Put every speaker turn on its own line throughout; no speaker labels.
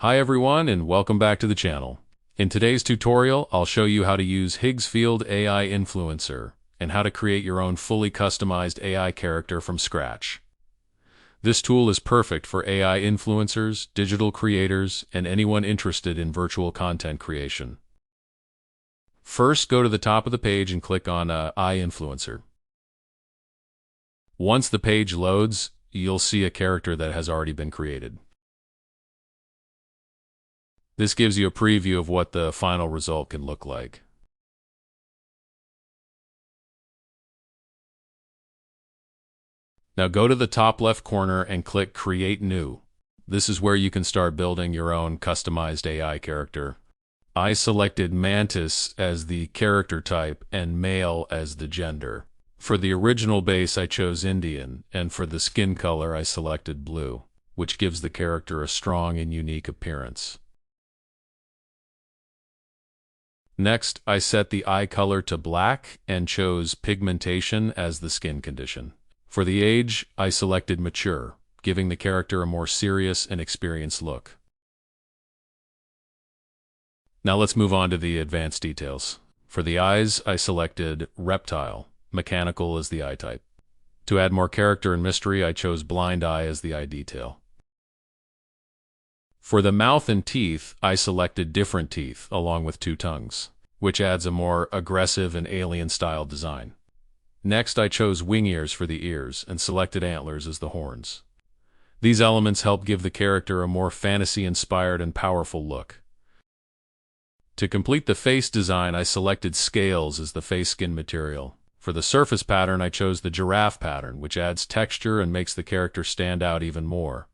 Hi everyone and welcome back to the channel. In today's tutorial, I'll show you how to use Higgsfield AI Influencer and how to create your own fully customized AI character from scratch. This tool is perfect for AI influencers, digital creators, and anyone interested in virtual content creation. First, go to the top of the page and click on AI Influencer. Once the page loads, you'll see a character that has already been created. This gives you a preview of what the final result can look like. Now go to the top left corner and click Create New. This is where you can start building your own customized AI character. I selected Mantis as the character type and male as the gender. For the original base I chose Indian, and for the skin color I selected blue, which gives the character a strong and unique appearance. Next, I set the eye color to black and chose pigmentation as the skin condition. For the age, I selected mature, giving the character a more serious and experienced look. Now let's move on to the advanced details. For the eyes, I selected reptile, mechanical as the eye type. To add more character and mystery, I chose blind eye as the eye detail. For the mouth and teeth, I selected different teeth, along with two tongues, which adds a more aggressive and alien-style design. Next, I chose wing ears for the ears and selected antlers as the horns. These elements help give the character a more fantasy-inspired and powerful look. To complete the face design, I selected scales as the face skin material. For the surface pattern, I chose the giraffe pattern, which adds texture and makes the character stand out even more.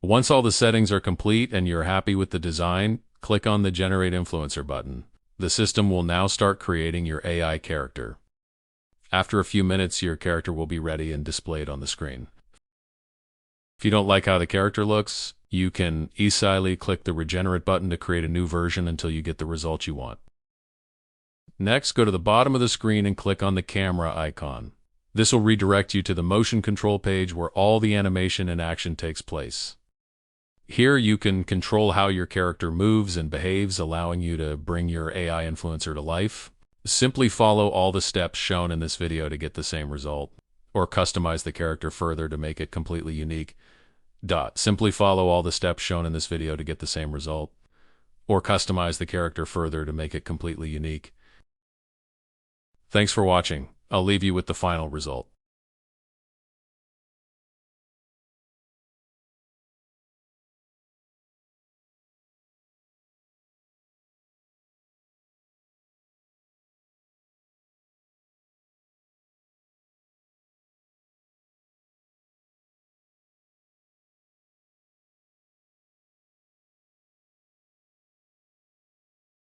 Once all the settings are complete and you're happy with the design, click on the Generate Influencer button. The system will now start creating your AI character. After a few minutes, your character will be ready and displayed on the screen. If you don't like how the character looks, you can easily click the Regenerate button to create a new version until you get the result you want. Next, go to the bottom of the screen and click on the camera icon. This will redirect you to the motion control page where all the animation and action takes place. Here you can control how your character moves and behaves, allowing you to bring your AI influencer to life. Simply follow all the steps shown in this video to get the same result, or customize the character further to make it completely unique. Simply follow all the steps shown in this video to get the same result, or customize the character further to make it completely unique. Thanks for watching. I'll leave you with the final result.